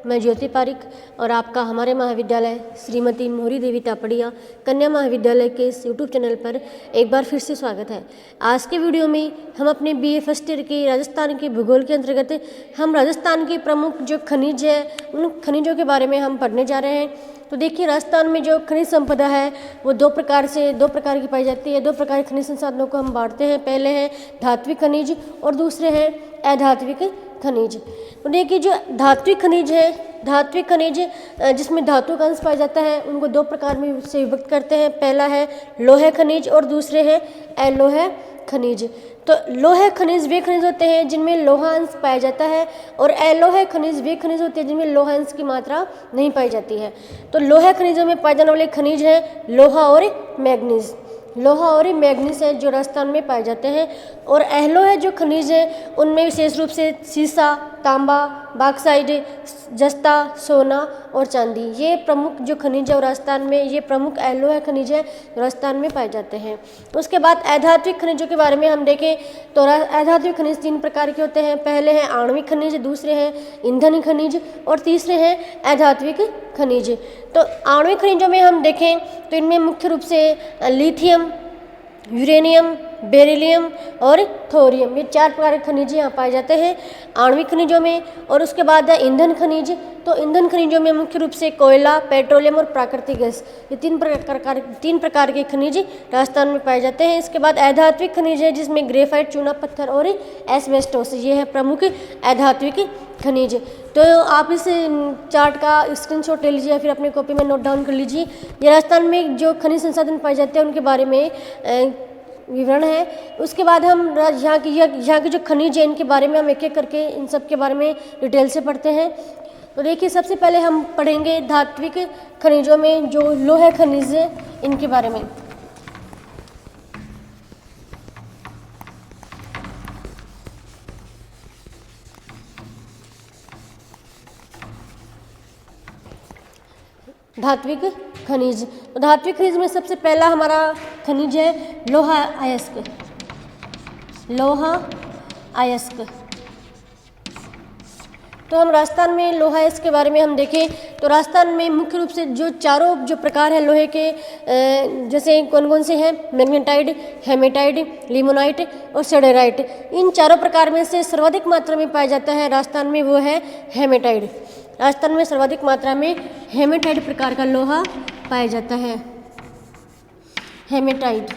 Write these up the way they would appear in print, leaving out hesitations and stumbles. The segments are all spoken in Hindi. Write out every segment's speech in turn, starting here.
मैं ज्योति पारिक और आपका हमारे महाविद्यालय श्रीमती मोहरी देवी तापड़िया कन्या महाविद्यालय के इस यूट्यूब चैनल पर एक बार फिर से स्वागत है। आज के वीडियो में हम अपने बीए फर्स्ट ईयर के राजस्थान के भूगोल के अंतर्गत हम राजस्थान के प्रमुख जो खनिज है उन खनिजों के बारे में हम पढ़ने जा रहे हैं। तो देखिए, राजस्थान में जो खनिज संपदा है वो दो प्रकार की पाई जाती है। दो प्रकार के खनिज संसाधनों को हम बांटते हैं। पहले हैं धात्विक खनिज और दूसरे हैं अधात्विक खनिज। तो देखिए, जो धात्विक खनिज जिसमें धातु का अंश पाया जाता है उनको दो प्रकार में से विभक्त करते हैं। पहला है लोहे खनिज और दूसरे हैं अलोहे खनिज। तो लोहे खनिज वे खनिज होते हैं जिनमें लोहा अंश पाया जाता है और अलोहे खनिज वे खनिज होते हैं जिनमें लोहा अंश की मात्रा नहीं पाई जाती है। तो लोहे खनिजों में पाए जाने वाले खनिज हैं लोहा और मैग्नीज। लोहा और मैग्नीज है जो राजस्थान में पाए जाते हैं। और अलोहे जो खनिज है उनमें विशेष रूप से सीसा, तांबा, बॉक्साइट, जस्ता, सोना और चांदी, ये प्रमुख जो खनिज है और राजस्थान में ये प्रमुख अलोहे खनिज है राजस्थान में पाए जाते हैं। उसके बाद अधात्विक खनिजों के बारे में हम देखें तो अधात्विक खनिज तीन प्रकार के होते हैं। पहले हैं आणविक खनिज, दूसरे हैं ईंधन खनिज और तीसरे हैं अधात्विक खनिज। तो आणविक खनिजों में हम देखें तो इनमें मुख्य रूप से लिथियम, यूरेनियम, बेरिलियम और थोरियम, ये चार प्रकार के खनिज यहाँ पाए जाते हैं आणविक खनिजों में। और उसके बाद है ईंधन खनिज। तो ईंधन खनिजों में मुख्य रूप से कोयला, पेट्रोलियम और प्राकृतिक गैस, ये तीन प्रकार के खनिज राजस्थान में पाए जाते हैं। इसके बाद अधात्विक खनिज है जिसमें ग्रेफाइट, चूना पत्थर और एस्बेस्टोस, ये है प्रमुख अधात्विक खनिज। तो आप इस चार्ट का स्क्रीनशॉट ले लीजिए या फिर अपनी कॉपी में नोट डाउन कर लीजिए। ये राजस्थान में जो खनिज संसाधन पाए जाते हैं उनके बारे में विवरण है। उसके बाद हम यहाँ की जो खनिज है इनके बारे में हम एक एक करके इन सब के बारे में डिटेल से पढ़ते हैं। तो देखिए, सबसे पहले हम पढ़ेंगे धात्विक खनिजों में जो लोहे खनिज है इनके बारे में। धात्विक खनिज, तो धात्विक खनिज में सबसे पहला हमारा खनिज है लोहा अयस्क। लोहा अयस्क, तो हम राजस्थान में लोहा अयस्क के बारे में हम देखें तो राजस्थान में मुख्य रूप से जो चारों जो प्रकार है लोहे के, जैसे कौन कौन से हैं, मैग्नेटाइट, हेमेटाइट, लिमोनाइट और सेडेराइट। इन चारों प्रकार में से सर्वाधिक मात्रा में पाया जाता है राजस्थान में वो है हेमेटाइट। राजस्थान में सर्वाधिक मात्रा में हेमेटाइट प्रकार का लोहा पाया जाता है। हेमेटाइट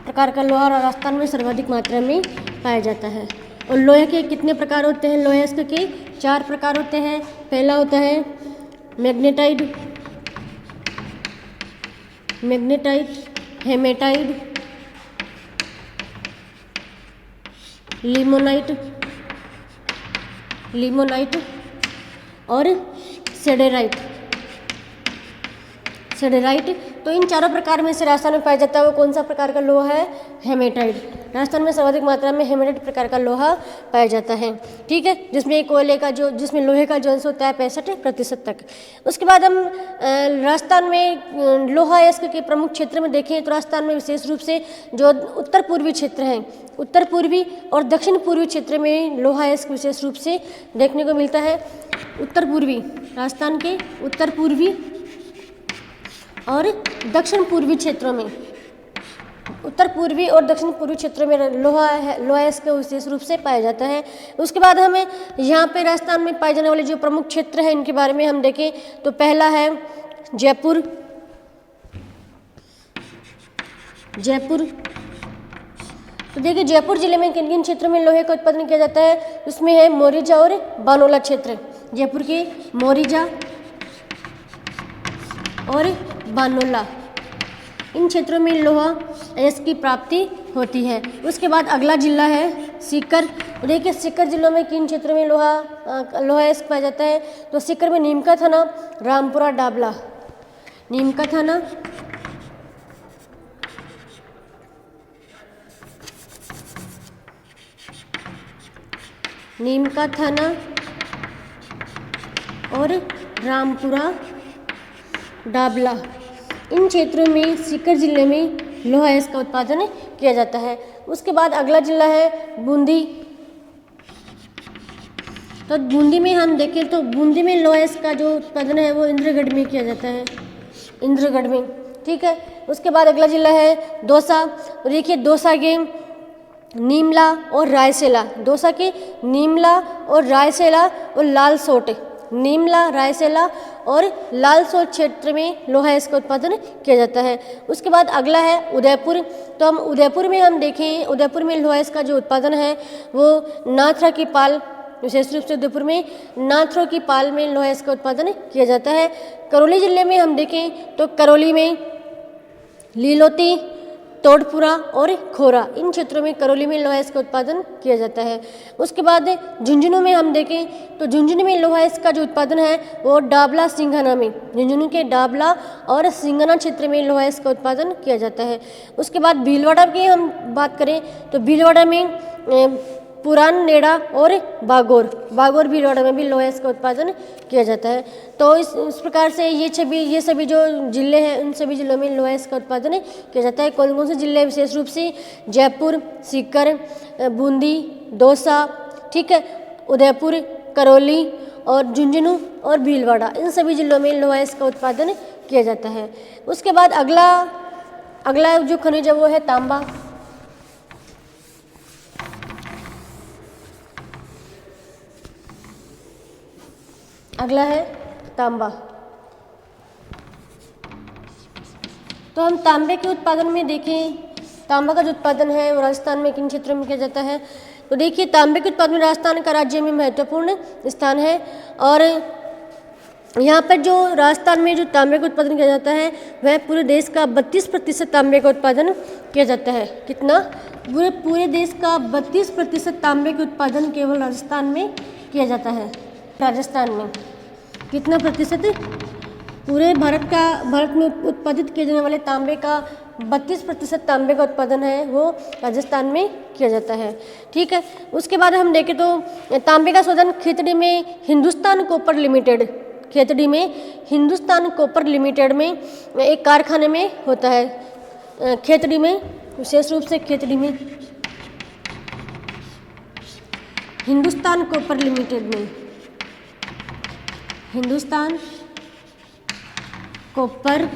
प्रकार का लोहा राजस्थान में सर्वाधिक मात्रा में पाया जाता है। और लोहे के कितने प्रकार होते हैं? लोहे के चार प्रकार होते हैं। पहला होता है मैग्नेटाइट, हेमेटाइट, लिमोनाइट और सेडेराइट। तो इन चारों प्रकार में से राजस्थान में पाया जाता है वो कौन सा प्रकार का लोहा है? हेमेटाइट। राजस्थान में सर्वाधिक मात्रा में हेमेटाइट प्रकार का लोहा पाया जाता है। ठीक है, जिसमें लोहे का जो अंश होता है 65% तक। उसके बाद हम राजस्थान में लोहा अयस्क के प्रमुख क्षेत्र में देखें तो राजस्थान में विशेष रूप से जो उत्तर पूर्वी क्षेत्र हैं, उत्तर पूर्वी और दक्षिण पूर्वी क्षेत्र में लोहा अयस्क विशेष रूप से देखने को मिलता है। उत्तर पूर्वी, राजस्थान के उत्तर पूर्वी और दक्षिण पूर्वी क्षेत्रों में, उत्तर पूर्वी और दक्षिण पूर्वी क्षेत्रों में लोहा अयस्क विशेष रूप से पाया जाता है। उसके बाद हमें यहाँ पे राजस्थान में पाए जाने वाले जो प्रमुख क्षेत्र हैं इनके बारे में हम देखें तो पहला है जयपुर। तो देखिए, जयपुर जिले में किन किन क्षेत्रों में लोहे का उत्पादन किया जाता है? उसमें है मोरीजा और बानोला क्षेत्र। जयपुर के मोरीजा और बानोला, इन क्षेत्रों में लोहा अयस्क की प्राप्ति होती है। उसके बाद अगला जिला है सीकर। देखिए, सीकर जिलों में किन क्षेत्रों में लोहा अयस्क पाया जाता है? तो सीकर में नीमका थाना, रामपुरा, डाबला। नीमका थाना, और रामपुरा, डाबला, इन क्षेत्रों में सीकर जिले में लोहा अयस्क का उत्पादन किया जाता है। उसके बाद अगला जिला है बूंदी। तो बूंदी में हम देखें तो बूंदी में लोहा का जो उत्पादन है वो इंद्रगढ़ में किया जाता है, इंद्रगढ़ में। ठीक है, उसके बाद अगला जिला है दौसा। देखिए दौसा के नीमला और रायसेला, दौसा के नीमला और रायसेला और लालसोट, नीमला, रायसेला और लालसोट क्षेत्र में लोहा इसका उत्पादन किया जाता है। उसके बाद अगला है उदयपुर। तो हम उदयपुर में हम देखें, उदयपुर में लोहा इसका जो उत्पादन है वो नाथरा की पाल, विशेष रूप से उदयपुर में नाथरों की पाल में लोहा इसका उत्पादन किया जाता है। करौली जिले में हम देखें तो करौली में लीलोती, तोड़पुरा और खोरा, इन क्षेत्रों में करौली में लोहा इसका उत्पादन किया जाता है। उसके बाद झुंझुनू में हम देखें तो झुंझुनू में लोहा इसका जो उत्पादन है वो डाबला सिंघाना में, झुंझुनू के डाबला और सिंघाना क्षेत्र में लोहा इसका उत्पादन किया जाता है। उसके बाद भीलवाड़ा की हम बात करें तो भीलवाड़ा में पुरान नेड़ा और बागोर भीलवाड़ा में भी लोहा इसका उत्पादन किया जाता है। तो इस प्रकार से ये सभी जो जिले हैं उन सभी जिलों में लोहा इसका उत्पादन किया जाता है। कौन कौन से जिले विशेष रूप से जयपुर, सीकर, बूंदी, दौसा, ठीक है, उदयपुर, करौली और झुंझुनू और भीलवाड़ा, इन सभी जिलों में लोहा इसका उत्पादन किया जाता है। उसके बाद अगला जो खनिज है वो है तांबा। अगला है तांबा। तो हम तांबे के उत्पादन में देखें, तांबा का जो उत्पादन है वो राजस्थान में किन क्षेत्रों में किया जाता है। तो देखिए तांबे के उत्पादन में राजस्थान का राज्य में महत्वपूर्ण स्थान है और यहाँ पर जो राजस्थान में जो तांबे का उत्पादन किया जाता है वह पूरे देश का 32% तांबे का उत्पादन किया जाता है। कितना? पूरे देश का 32% तांबे के उत्पादन केवल राजस्थान में किया जाता है। राजस्थान में कितना प्रतिशत? पूरे भारत में उत्पादित किए जाने वाले तांबे का 32% तांबे का उत्पादन है वो राजस्थान में किया जाता है। ठीक है, उसके बाद हम देखें तो तांबे का शोधन खेतड़ी में हिंदुस्तान कॉपर लिमिटेड, खेतड़ी में हिंदुस्तान कॉपर लिमिटेड में एक कारखाने में होता है। खेतड़ी में, विशेष रूप से खेतड़ी में हिंदुस्तान कॉपर लिमिटेड में, Hindustan copper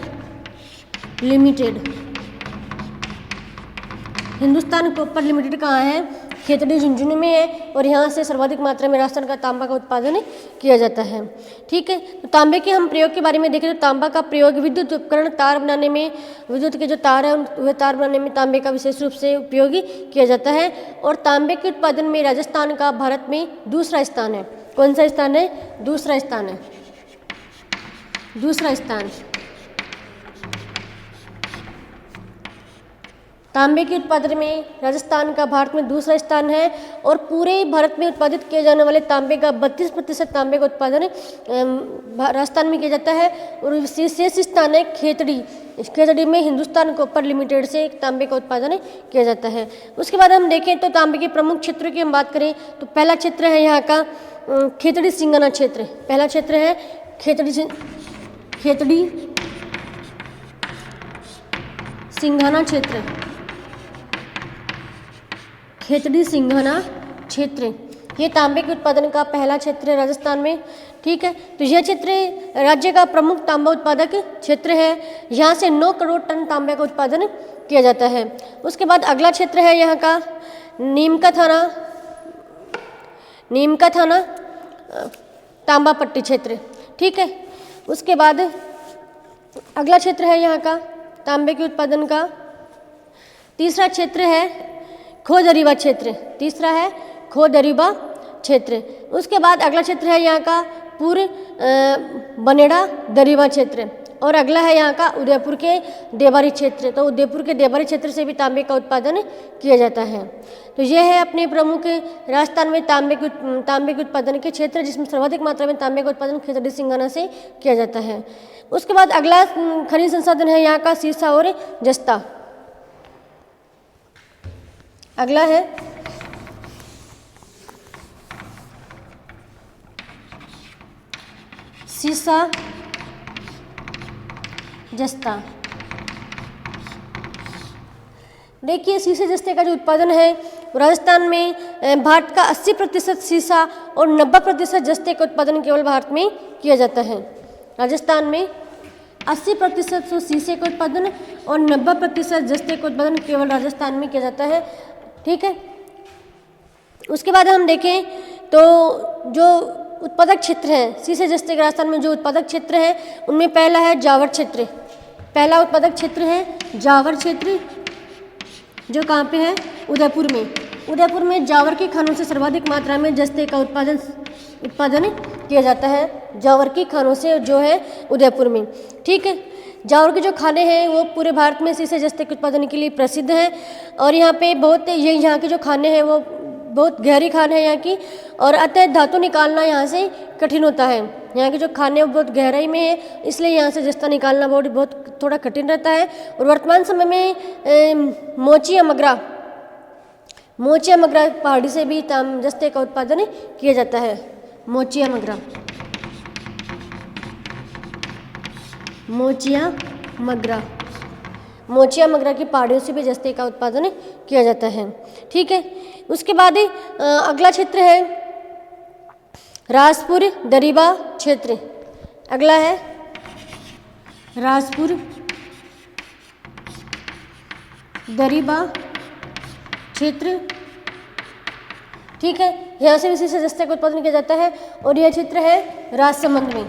limited, Hindustan copper limited कहाँ है? खेतड़ी झुंझुनू में है और यहाँ से सर्वाधिक मात्रा में राजस्थान का तांबा का उत्पादन किया जाता है। ठीक है, तो तांबे के हम प्रयोग के बारे में देखें तो तांबा का प्रयोग विद्युत उपकरण तार बनाने में, विद्युत के जो तार है वह तार बनाने में तांबे का विशेष रूप से उपयोग किया जाता है। और तांबे के उत्पादन में राजस्थान का भारत में दूसरा स्थान है। कौन सा स्थान है? दूसरा स्थान है, दूसरा स्थान। तांबे के उत्पादन में राजस्थान का भारत में दूसरा स्थान है और पूरे भारत में उत्पादित किए जाने वाले तांबे का 32% तांबे का उत्पादन राजस्थान में किया जाता है। और शेष स्थान है खेतड़ी, खेतड़ी में हिंदुस्तान कॉपर लिमिटेड से तांबे का उत्पादन किया जाता है। उसके बाद हम देखें तो तांबे के प्रमुख क्षेत्रों की हम बात करें तो पहला क्षेत्र है यहाँ का खेतड़ी सिंघाना क्षेत्र। पहला क्षेत्र है खेतड़ी सिंघाना क्षेत्र, खेतड़ी सिंघाना क्षेत्र, ये तांबे के उत्पादन का पहला क्षेत्र है राजस्थान में। ठीक है, तो यह क्षेत्र राज्य का प्रमुख तांबा उत्पादक क्षेत्र है। यहाँ से 9 करोड़ टन तांबे का उत्पादन किया जाता है। उसके बाद अगला क्षेत्र है यहाँ का नीमका थाना तांबा पट्टी क्षेत्र। ठीक है, उसके बाद अगला क्षेत्र है यहाँ का तांबे के उत्पादन का तीसरा क्षेत्र है खोदरीबा क्षेत्र, तीसरा है खोदरीबा क्षेत्र। उसके बाद अगला क्षेत्र है यहाँ का बनेड़ा दरीबा क्षेत्र और अगला है यहाँ का उदयपुर के देवारी क्षेत्र। तो उदयपुर के देवारी क्षेत्र से भी तांबे का उत्पादन किया जाता है। तो यह है अपने प्रमुख राजस्थान में तांबे के उत्पादन के क्षेत्र जिसमें सर्वाधिक मात्रा में तांबे का उत्पादन खेतड़ी सिंघाना से किया जाता है। उसके बाद अगला खनिज संसाधन है यहाँ का सीसा और जस्ता। अगला है सीसा जस्ता। देखिए सीसे जस्ते का जो उत्पादन है राजस्थान में भारत का 80% सीसा और 90% जस्ते का उत्पादन केवल भारत में किया जाता है। राजस्थान में 80% शीशे का उत्पादन और 90% जस्ते का उत्पादन केवल राजस्थान में किया जाता है। ठीक है, उसके बाद हम देखें तो जो उत्पादक क्षेत्र है शीशे जस्ते के राजस्थान में जो उत्पादक क्षेत्र है उनमें पहला है जावर क्षेत्र। पहला उत्पादक क्षेत्र है जावर क्षेत्र, जो कहाँ पे है? उदयपुर में। उदयपुर में जावर के खानों से सर्वाधिक मात्रा में जस्ते का उत्पादन किया जाता है, जावर की खानों से जो है उदयपुर में। ठीक है, जावर के जो खाने हैं वो पूरे भारत में शीशे जस्ते के उत्पादन के लिए प्रसिद्ध हैं और यहाँ पे बहुत ये यहाँ के जो खाने हैं वो बहुत गहरी खान है यहाँ की, और अतः धातु निकालना यहाँ से कठिन होता है। यहाँ के जो खाने वो बहुत गहराई में है, इसलिए यहाँ से जस्ता निकालना बहुत थोड़ा कठिन रहता है। और वर्तमान समय में मोचिया मगरा पहाड़ी से भी जस्ते का उत्पादन किया जाता है। मोचिया मगरा की पहाड़ियों से भी जस्ते का उत्पादन किया जाता है। ठीक है, उसके बाद अगला क्षेत्र है राजपुर दरिबा क्षेत्र। अगला है राजपुर दरिबा क्षेत्र। ठीक है, यहाँ से भी शीशे जस्ते का उत्पादन किया जाता है और यह क्षेत्र है राजसमंद में।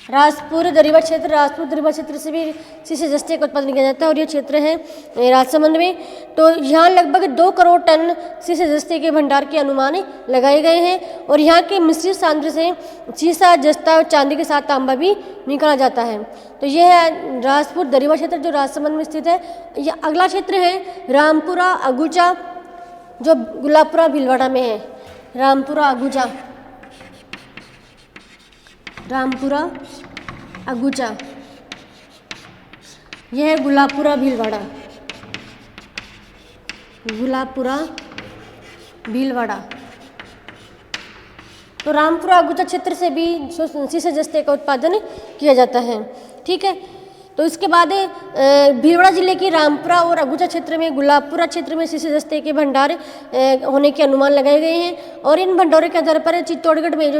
राजपुर दरिबा क्षेत्र से भी शीशे जस्ते का उत्पादन किया जाता है और ये क्षेत्र है राजसमंद में। तो यहाँ लगभग 2 करोड़ टन शीशे जस्ते के भंडार के अनुमान लगाए गए हैं और यहाँ के मिश्रित सांद्र से शीशा जस्ता और चांदी के साथ तांबा भी निकाला जाता है। तो यह है राजपुर दरिबा क्षेत्र जो राजसमंद में स्थित है। यह अगला क्षेत्र है रामपुरा अगुचा, जो गुलाबपुरा भीलवाड़ा में है। रामपुरा अगुचा यह है गुलाबपुरा भीलवाड़ा। तो रामपुरा अगुचा क्षेत्र से भी शीशे जस्ते का उत्पादन किया जाता है। ठीक है, तो इसके बाद भीलवाड़ा जिले के रामपुरा और अगुचा क्षेत्र में गुलाबपुरा क्षेत्र में शीशे जस्ते के भंडार होने के अनुमान लगाए गए हैं और इन भंडारों के आधार पर चित्तौड़गढ़ में जो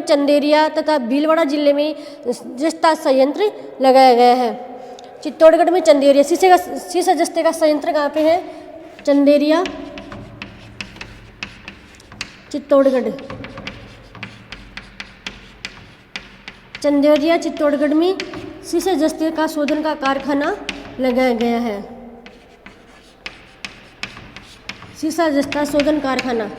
चंदेरिया तथा भीलवाड़ा जिले में जस्ता संयंत्र लगाया गया है। चित्तौड़गढ़ में चंदेरिया शीशे जस्ते का संयंत्र कहाँ पे है? चंदेरिया चित्तौड़गढ़ में शीशे जस्ते का शोधन का कारखाना लगाया गया है। शीशा जस्ता शोधन कारखाना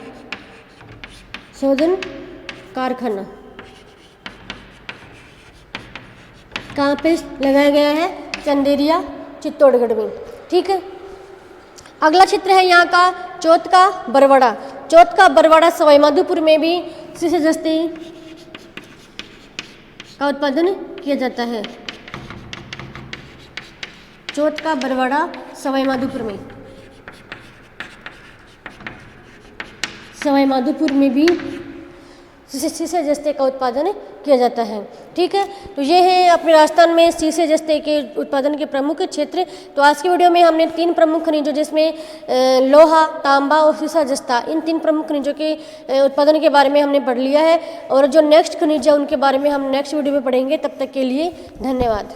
कहाँ पे लगाया गया है? चंदेरिया चित्तौड़गढ़ में। ठीक है, अगला क्षेत्र है यहाँ का चौथ का बरवाड़ा सवाई माधोपुर में भी शीशे जस्ते का उत्पादन किया जाता है। चौथ का बरवाड़ा सवाई माधोपुर में भी शीशे जस्ते का उत्पादन किया जाता है। ठीक है, तो ये है अपने राजस्थान में शीशे जस्ते के उत्पादन के प्रमुख क्षेत्र। तो आज की वीडियो में हमने 3 प्रमुख खनिजों जिसमें लोहा, तांबा और शीशा जस्ता, इन 3 प्रमुख खनिजों के उत्पादन के बारे में हमने पढ़ लिया है और जो नेक्स्ट खनिज है उनके बारे में हम नेक्स्ट वीडियो में पढ़ेंगे। तब तक के लिए धन्यवाद।